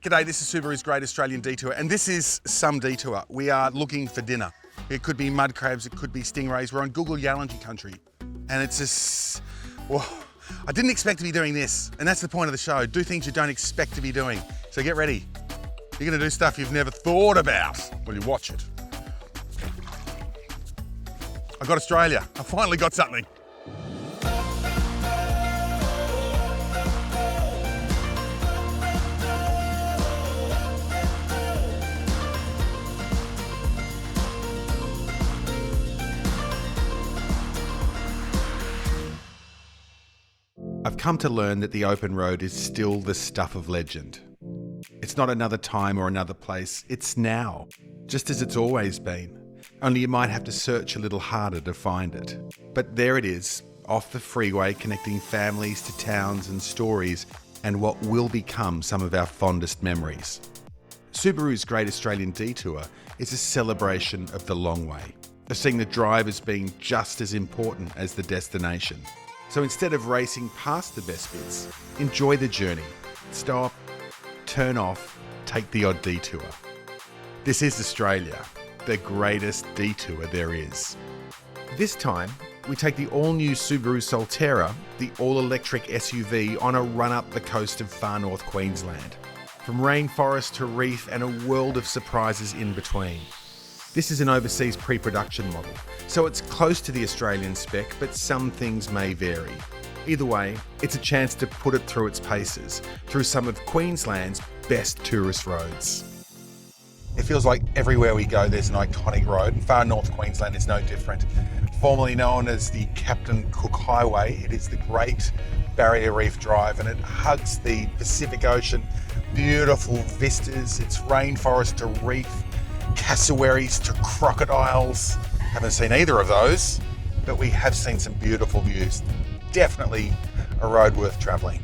G'day, this is Subaru's Great Australian Detour, and this is some detour. We are looking for dinner. It could be mud crabs, it could be stingrays. We're on Google Yalanji country, and it's just, well, I didn't expect to be doing this, and that's the point of the show. Do things you don't expect to be doing. So get ready. You're gonna do stuff you've never thought about when you watch it. I got Australia. I finally got something. I've come to learn that the open road is still the stuff of legend. It's not another time or another place, it's now, just as it's always been. Only you might have to search a little harder to find it. But there it is, off the freeway, connecting families to towns and stories, and what will become some of our fondest memories. Subaru's Great Australian Detour is a celebration of the long way, of seeing the drive as being just as important as the destination. So instead of racing past the best bits, enjoy the journey. Stop, turn off, take the odd detour. This is Australia, the greatest detour there is. This time, we take the all-new Subaru Solterra, the all-electric SUV, on a run up the coast of Far North Queensland. From rainforest to reef and a world of surprises in between. This is an overseas pre-production model, so it's close to the Australian spec, but some things may vary. Either way, it's a chance to put it through its paces, through some of Queensland's best tourist roads. It feels like everywhere we go there's an iconic road, and Far North Queensland is no different. Formerly known as the Captain Cook Highway, it is the Great Barrier Reef Drive, and it hugs the Pacific Ocean. Beautiful vistas, it's rainforest to reef, cassowaries to crocodiles. Haven't seen either of those, but we have seen some beautiful views. Definitely a road worth travelling.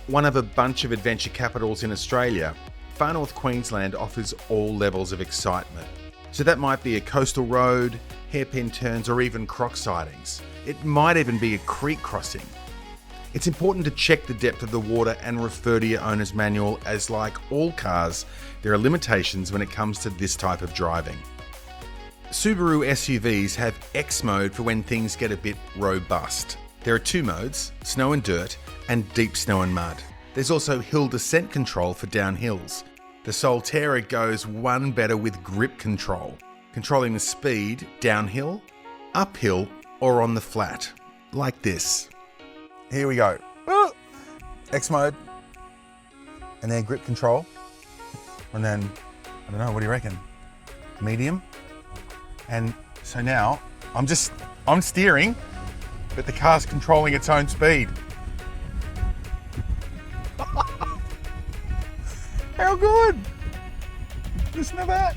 One of a bunch of adventure capitals in Australia, Far North Queensland offers all levels of excitement. So that might be a coastal road, hairpin turns, or even croc sightings. It might even be a creek crossing. It's important to check the depth of the water and refer to your owner's manual, as like all cars, there are limitations when it comes to this type of driving. Subaru SUVs have X mode for when things get a bit robust. There are two modes, snow and dirt, and deep snow and mud. There's also hill descent control for downhills. The Solterra goes one better with grip control, controlling the speed downhill, uphill, or on the flat, like this. Here we go. X mode, and then grip control, and then, I don't know, what do you reckon? Medium. And so now, I'm steering, but the car's controlling its own speed. How good! Listen to that.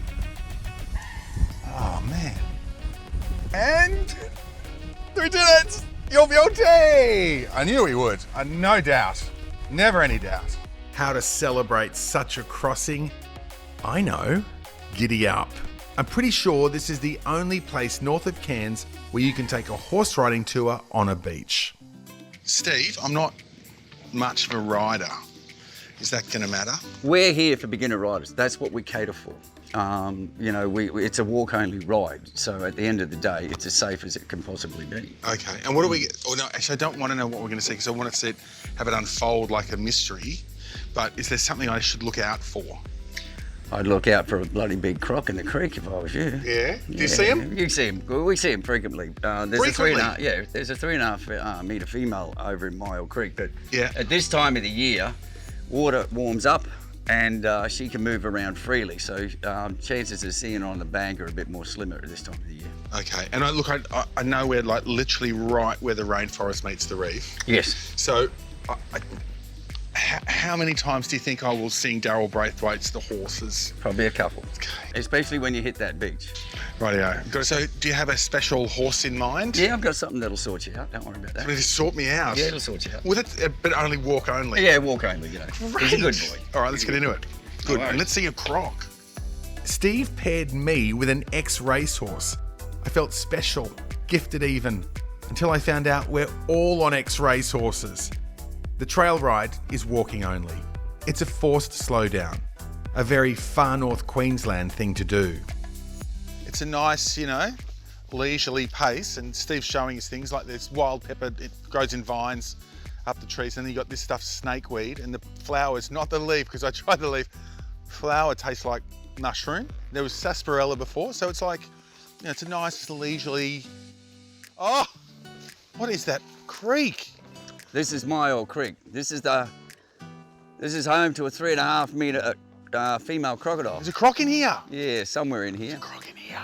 Oh man. And we did it! Yo beauty! I knew we would, no doubt. Never any doubt. How to celebrate such a crossing? I know. Giddy up. I'm pretty sure this is the only place north of Cairns where you can take a horse riding tour on a beach. Steve, I'm not much of a rider. Is that going to matter? We're here for beginner riders. That's what we cater for. It's a walk-only ride, so at the end of the day, it's as safe as it can possibly be. Okay, and what do we... Oh, no, actually, I don't want to know what we're going to see, because I want to have it unfold like a mystery, but is there something I should look out for? I'd look out for a bloody big croc in the creek if I was you. Yeah? Do you see him? You see him. We see him frequently. There's a 3.5 metre female over in Mile Creek, but at this time of the year, water warms up and she can move around freely, so chances of seeing her on the bank are a bit more slimmer at this time of the year. Okay, and I know we're like literally right where the rainforest meets the reef. Yes. So how many times do you think I will sing Darryl Braithwaite's The Horses? Probably a couple, okay. Especially when you hit that beach. Rightio. So do you have a special horse in mind? Yeah, I've got something that'll sort you out, don't worry about that. Will it sort me out? Yeah, it'll sort you out. But only walk only? Yeah, walk only, you know. He's a good boy. All right, let's get into it. Good, and let's see a croc. Steve paired me with an ex-racehorse. I felt special, gifted even, until I found out we're all on ex-racehorses. The trail ride is walking only. It's a forced slowdown, a very Far North Queensland thing to do. It's a nice, leisurely pace, and Steve's showing us things like this wild pepper. It grows in vines up the trees, and then you got this stuff, snakeweed, and the flowers, not the leaf, because I tried the leaf. Flower tastes like mushroom. There was sarsaparilla before, so it's like, it's a nice leisurely. Oh, what is that creek? This is my old creek. This is home to a 3.5 metre female crocodile. There's a croc in here. Yeah, somewhere in here. There's a croc in here.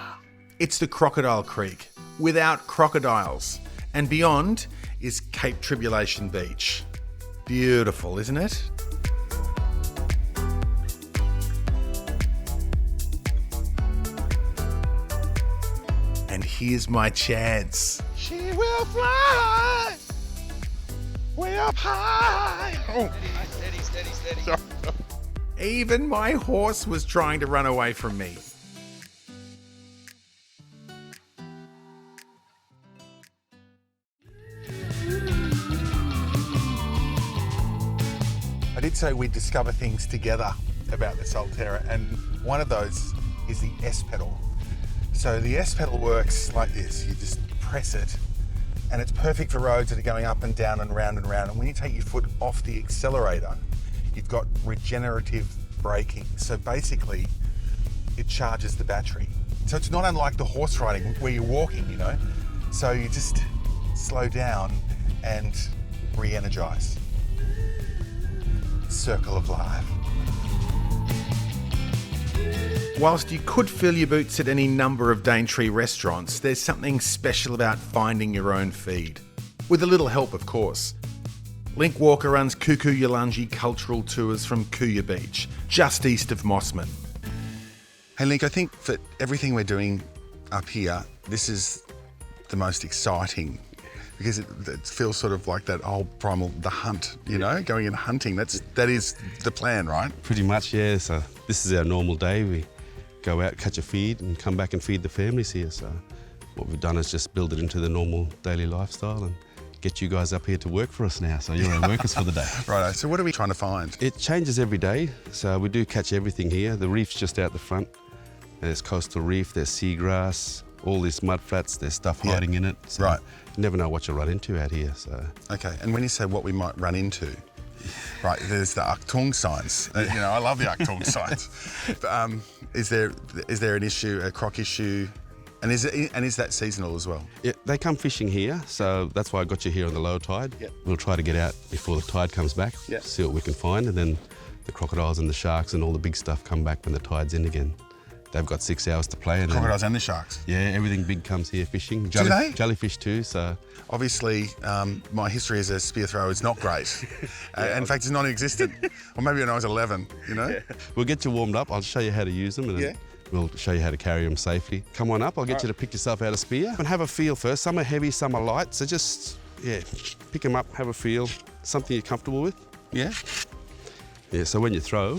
It's the Crocodile Creek, without crocodiles. And beyond is Cape Tribulation Beach. Beautiful, isn't it? And here's my chance. She will fly way up high. Oh. Steady. Sorry. Even my horse was trying to run away from me. I did say we'd discover things together about the Solterra, and one of those is the S pedal. So the S pedal works like this. You just press it, and it's perfect for roads that are going up and down and round and round. And when you take your foot off the accelerator, you've got regenerative braking. So basically, it charges the battery. So it's not unlike the horse riding where you're walking, So you just slow down and re-energize. Circle of life. Whilst you could fill your boots at any number of Daintree restaurants, there's something special about finding your own feed. With a little help, of course. Link Walker runs Kuku Yalanji cultural tours from Kuya Beach, just east of Mossman. Hey Link, I think for everything we're doing up here, this is the most exciting, because it feels sort of like that old primal, the hunt, going and hunting. That is the plan, right? Pretty much, yeah. So this is our normal day. We go out, catch a feed, and come back and feed the families here. So what we've done is just build it into the normal daily lifestyle and get you guys up here to work for us now. So you're our workers for the day. Right, so what are we trying to find? It changes every day. So we do catch everything here. The reef's just out the front. There's coastal reef, there's seagrass, all these mud flats, there's stuff hiding in it. So right. You never know what you'll run into out here. So. Okay, and when you say what we might run into, right, there's the Aktung signs. I love the Aktung signs. Is there an issue, a croc issue? And is that seasonal as well? Yeah, they come fishing here, so that's why I got you here on the low tide. Yep. We'll try to get out before the tide comes back, see what we can find, and then the crocodiles and the sharks and all the big stuff come back when the tide's in again. They've got 6 hours to play. And crocodiles and the sharks? Yeah, everything big comes here fishing. Do they? Jellyfish too, so. Obviously, my history as a spear thrower is not great. In fact, it's non-existent. Or maybe when I was 11, Yeah. We'll get you warmed up. I'll show you how to use them, and then we'll show you how to carry them safely. Come on up, I'll get you to pick yourself out a spear and have a feel first. Some are heavy, some are light, so just, pick them up, have a feel. Something you're comfortable with. Yeah? Yeah, so when you throw,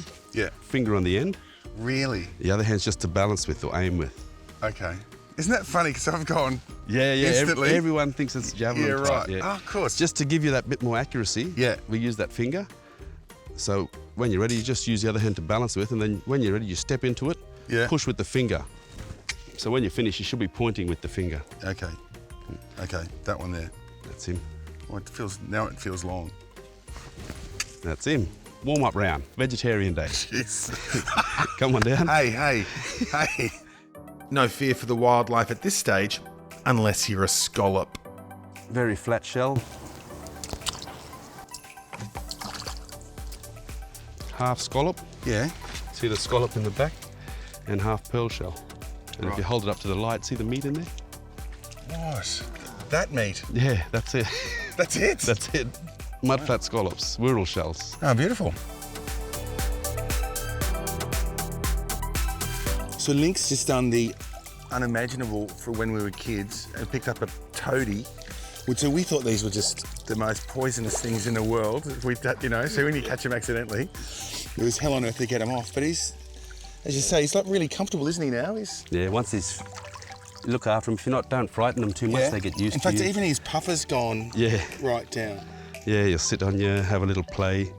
finger on the end. Really? The other hand's just to balance with or aim with. Okay. Isn't that funny? Because I've gone instantly. Everyone thinks it's javelin. Yeah, right. Yeah. Oh, of course. Just to give you that bit more accuracy, we use that finger. So when you're ready, you just use the other hand to balance with, and then when you're ready, you step into it, push with the finger. So when you finish, you should be pointing with the finger. Okay. Okay, that one there. That's him. Well, now it feels long. That's him. Warm-up round, vegetarian day. Jeez. Come on down. Hey. No fear for the wildlife at this stage, unless you're a scallop. Very flat shell. Half scallop. Yeah. See the scallop in the back? And half pearl shell. And if you hold it up to the light, see the meat in there? What? That meat? Yeah, that's it. That's it? That's it. Mudflat scallops, whirl shells. Oh, beautiful. So Link's just done the unimaginable for when we were kids and picked up a toady. So we thought these were just the most poisonous things in the world. So when you catch them accidentally, it was hell on earth to get them off. But he's, as you say, he's like really comfortable, isn't he now? Yeah, once he's, look after him. If you're not, don't frighten them too much, they get used to you. In fact, even his puffer's gone right down. Yeah, you'll sit on you, have a little play.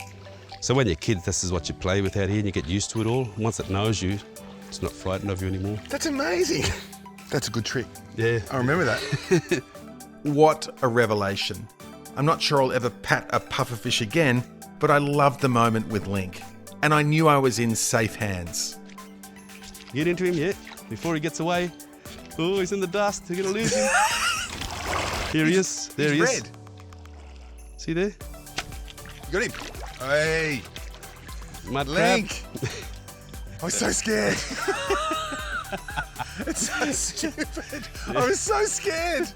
So when you're kids, this is what you play with out here and you get used to it all. Once it knows you, it's not frightened of you anymore. That's amazing. That's a good trick. Yeah. I remember that. What a revelation. I'm not sure I'll ever pat a pufferfish again, but I loved the moment with Link. And I knew I was in safe hands. Get into him yet, before he gets away. Oh, he's in the dust. You're going to lose him. Here he is. There he is. Red. See there? You got him. Hey. Mud Link. crab. I was so scared. It's so stupid. I was so scared.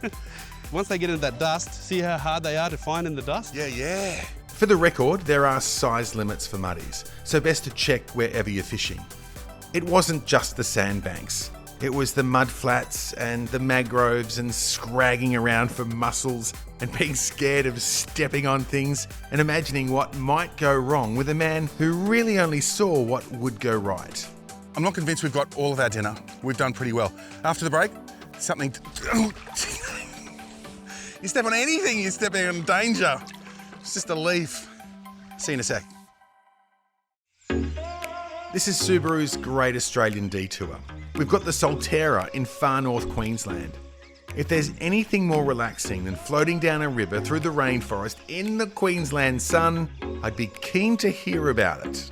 Once they get into that dust, see how hard they are to find in the dust? Yeah. For the record, there are size limits for muddies, so best to check wherever you're fishing. It wasn't just the sandbanks. It was the mud flats and the mangroves and scragging around for mussels and being scared of stepping on things and imagining what might go wrong with a man who really only saw what would go right. I'm not convinced we've got all of our dinner. We've done pretty well. After the break, something... You step on anything, you're stepping on danger. It's just a leaf. See you in a sec. This is Subaru's Great Australian Detour. We've got the Solterra in Far North Queensland. If there's anything more relaxing than floating down a river through the rainforest in the Queensland sun, I'd be keen to hear about it.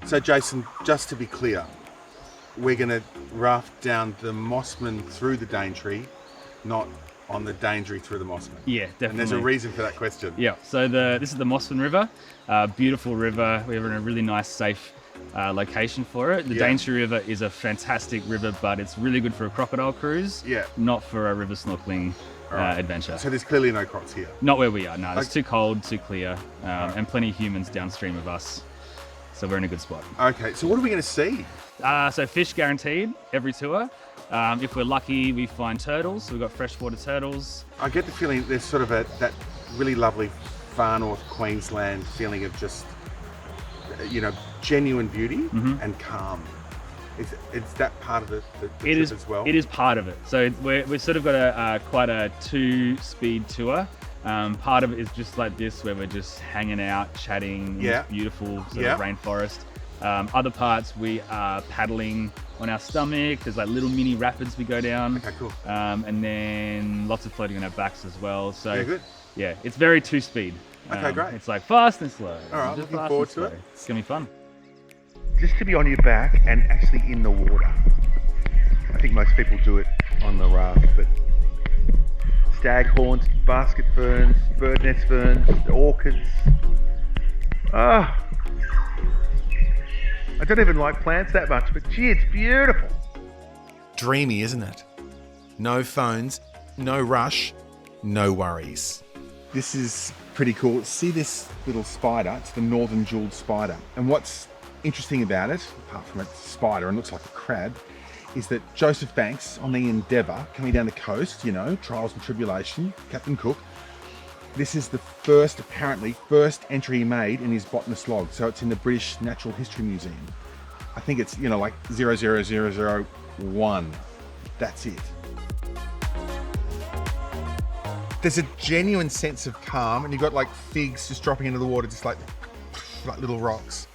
So Jason, just to be clear, we're going to raft down the Mossman through the Daintree, not on the Daintree through the Mossman. Yeah, definitely. And there's a reason for that question. Yeah, so this is the Mossman River, beautiful river. We're in a really nice, safe location for it. The Daintree River is a fantastic river, but it's really good for a crocodile cruise, not for a river snorkeling adventure. So there's clearly no crocs here? Not where we are, no. It's too cold, too clear, and plenty of humans downstream of us. So we're in a good spot. Okay, so what are we going to see? So fish guaranteed every tour. If we're lucky, we find turtles. So we've got freshwater turtles. I get the feeling there's sort of that really lovely Far North Queensland feeling of just, genuine beauty and calm. Is that part of the trip as well? It is part of it. So we've sort of got quite a 2-speed tour. Part of it is just like this, where we're just hanging out, chatting in this beautiful sort of rainforest. Other parts we are paddling on our stomach. There's like little mini rapids we go down. Okay, cool. And then lots of floating on our backs as well. So good. Yeah, it's very 2-speed. Okay, great. It's like fast and slow. All right, just looking forward to it. It's gonna be fun. Just to be on your back and actually in the water. I think most people do it on the raft, but staghorns, basket ferns, bird nest ferns, orchids. I don't even like plants that much, but gee, it's beautiful. Dreamy, isn't it? No phones, no rush, no worries. This is pretty cool. See this little spider? It's the northern jeweled spider. And what's interesting about it, apart from it's a spider and looks like a crab, is that Joseph Banks on the Endeavour, coming down the coast, Trials and Tribulation, Captain Cook, this is the first entry he made in his botanist log. So it's in the British Natural History Museum. I think it's, like 00001. That's it. There's a genuine sense of calm, and you've got like figs just dropping into the water, just like little rocks.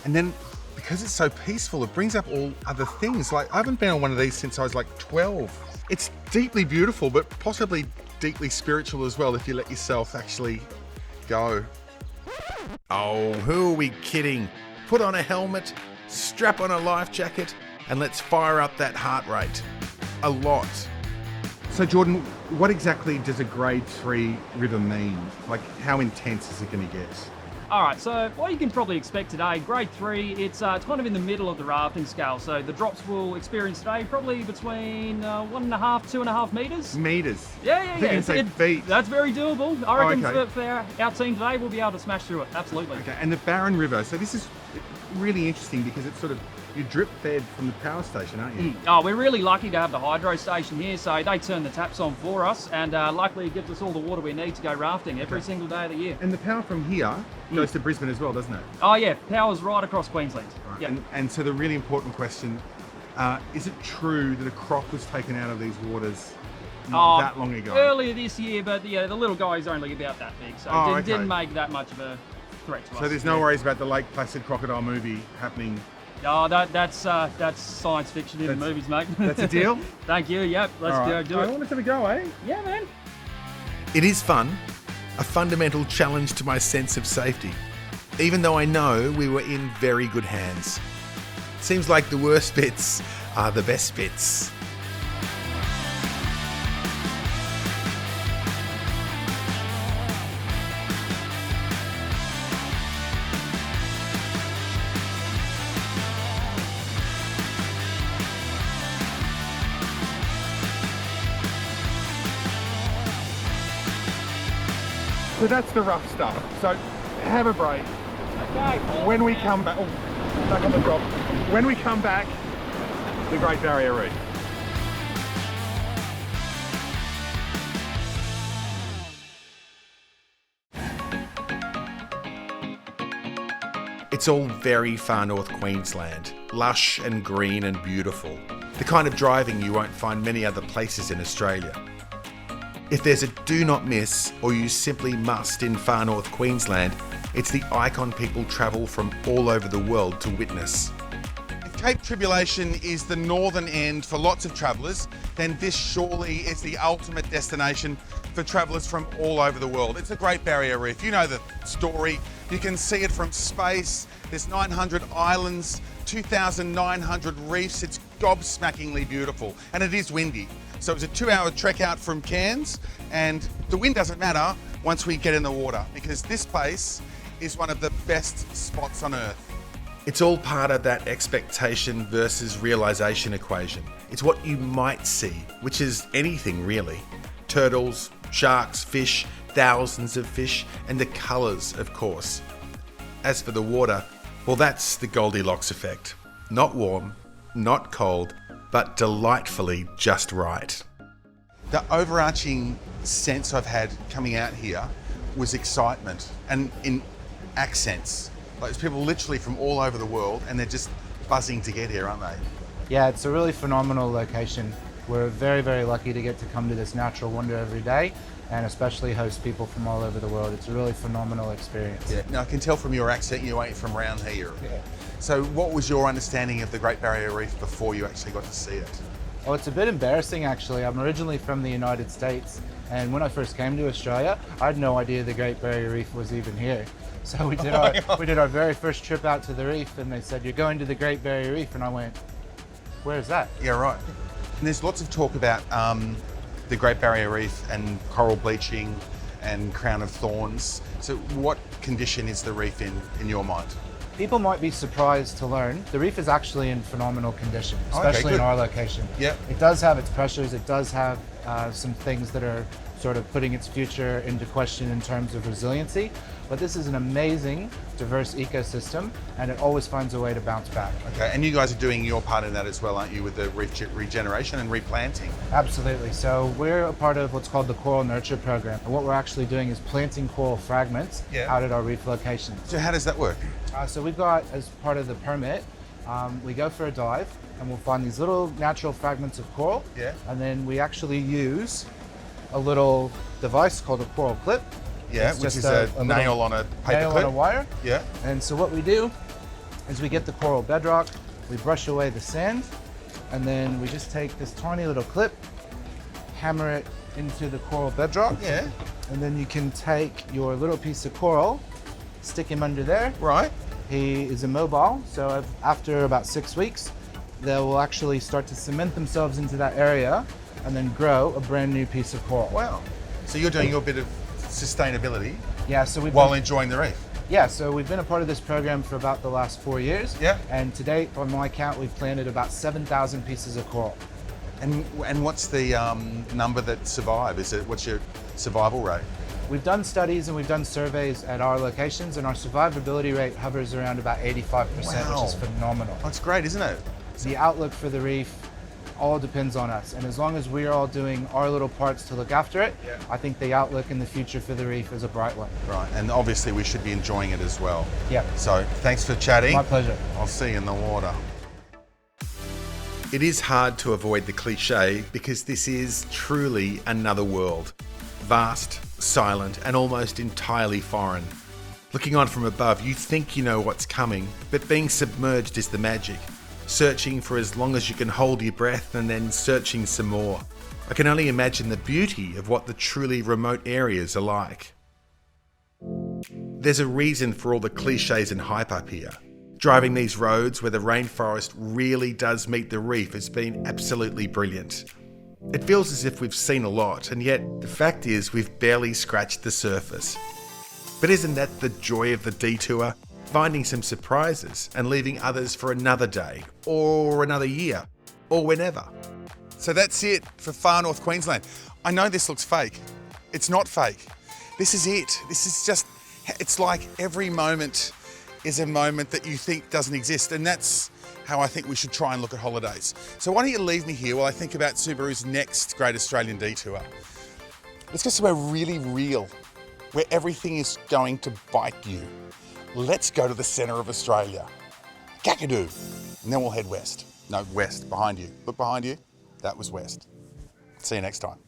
And then because it's so peaceful, it brings up all other things. Like I haven't been on one of these since I was like 12. It's deeply beautiful, but possibly deeply spiritual as well if you let yourself actually go. Oh, who are we kidding? Put on a helmet, strap on a life jacket, and let's fire up that heart rate. A lot. So Jordan, what exactly does a grade 3 river mean? Like how intense is it going to get? All right, so what you can probably expect today, grade 3, it's kind of in the middle of the rafting scale. So the drops we'll experience today probably between 1.5, 2.5 metres. Meters? Yeah. Feet. That's very doable. I reckon for our team today, we'll be able to smash through it, absolutely. Okay, and the Barron River, so this is really interesting because it's sort of, you're drip fed from the power station, aren't you? Oh, we're really lucky to have the hydro station here, so they turn the taps on for us, and luckily it gives us all the water we need to go rafting every single day of the year. And the power from here goes to Brisbane as well, doesn't it? Oh yeah, power's right across Queensland. Right. Yep. And so the really important question, is it true that a croc was taken out of these waters not that long ago? Earlier this year, but the little guy's only about that big, so it didn't make that much of a threat to us. So there's no worries about the Lake Placid crocodile movie happening. Oh, that's science fiction in the movies, mate. That's a deal? Thank you. Yep, let's go do I it. wanted to go, eh? Yeah, man. It is fun, a fundamental challenge to my sense of safety, even though I know we were in very good hands. Seems like the worst bits are the best bits. So that's the rough stuff. So have a break. Okay. When we come back, back on the drop. When we come back, the Great Barrier Reef. It's all very far north Queensland, lush and green and beautiful. The kind of driving you won't find many other places in Australia. If there's a do not miss, or you simply must in far north Queensland, it's the icon people travel from all over the world to witness. If Cape Tribulation is the northern end for lots of travellers, then this surely is the ultimate destination for travellers from all over the world. It's the Great Barrier Reef. You know the story. You can see it from space. There's 900 islands, 2,900 reefs. It's gobsmackingly beautiful, and it is windy. So it was a 2-hour trek out from Cairns, and the wind doesn't matter once we get in the water, because this place is one of the best spots on earth. It's all part of that expectation versus realisation equation. It's what you might see, which is anything really. Turtles, sharks, fish, thousands of fish, and the colours, of course. As for the water, well, that's the Goldilocks effect. Not warm, not cold, but delightfully just right. The overarching sense I've had coming out here was excitement, and in accents. Like, there's people literally from all over the world, and they're just buzzing to get here, aren't they? Yeah, it's a really phenomenal location. We're very, very lucky to get to come to this natural wonder every day, and especially host people from all over the world. It's a really phenomenal experience. Yeah. Now, I can tell from your accent you ain't from around here. Yeah. So what was your understanding of the Great Barrier Reef before you actually got to see it? Oh, it's a bit embarrassing actually. I'm originally from the United States, and when I first came to Australia, I had no idea the Great Barrier Reef was even here. So we did our very first trip out to the reef, and they said, "You're going to the Great Barrier Reef," and I went, "Where's that?" Yeah, right. And there's lots of talk about the Great Barrier Reef and coral bleaching and crown of thorns. So what condition is the reef in your mind? People might be surprised to learn the reef is actually in phenomenal condition, especially in our location. Yeah. It does have its pressures, it does have some things that are sort of putting its future into question in terms of resiliency, but this is an amazing, diverse ecosystem, and it always finds a way to bounce back. Okay, and you guys are doing your part in that as well, aren't you, with the reef regeneration and replanting? Absolutely. So we're a part of what's called the Coral Nurture Program, and what we're actually doing is planting coral fragments out at our reef locations. So how does that work? So we've got, as part of the permit, we go for a dive, and we'll find these little natural fragments of coral, and then we actually use a little device called a coral clip. Yeah, it's which just is a nail on a paper nail clip. on a wire. Yeah. And so what we do is we get the coral bedrock, we brush away the sand, and then we just take this tiny little clip, hammer it into the coral bedrock. Yeah. And then you can take your little piece of coral, stick him under there. Right. He is immobile, so after about 6 weeks, they will actually start to cement themselves into that area and then grow a brand new piece of coral. Wow. So you're doing your bit of sustainability while enjoying the reef. Yeah, so we've been a part of this program for about the last 4 years. Yeah. And to date, on my count, we've planted about 7,000 pieces of coral. And what's the number that survive? What's your survival rate? We've done studies and we've done surveys at our locations, and our survivability rate hovers around about 85%, Wow. which is phenomenal. That's great, isn't it? The outlook for the reef all depends on us, and as long as we're all doing our little parts to look after it, I think the outlook in the future for the reef is a bright one. Right, and obviously we should be enjoying it as well. Yeah. So thanks for chatting. My pleasure. I'll see you in the water. It is hard to avoid the cliche because this is truly another world. Vast, silent, and almost entirely foreign. Looking on from above, you think you know what's coming, but being submerged is the magic. Searching for as long as you can hold your breath and then searching some more. I can only imagine the beauty of what the truly remote areas are like. There's a reason for all the cliches and hype up here. Driving these roads where the rainforest really does meet the reef has been absolutely brilliant. It feels as if we've seen a lot, and yet the fact is we've barely scratched the surface. But isn't that the joy of the detour? Finding some surprises and leaving others for another day, or another year, or whenever. So that's it for Far North Queensland. I know this looks fake. It's not fake. This is it. This is just, it's like every moment is a moment that you think doesn't exist, and that's how I think we should try and look at holidays. So why don't you leave me here while I think about Subaru's next Great Australian Detour. Let's go somewhere really real, where everything is going to bite you. Let's go to the centre of Australia, Kakadu, and then we'll head west. No, west, behind you. Look behind you, that was west. See you next time.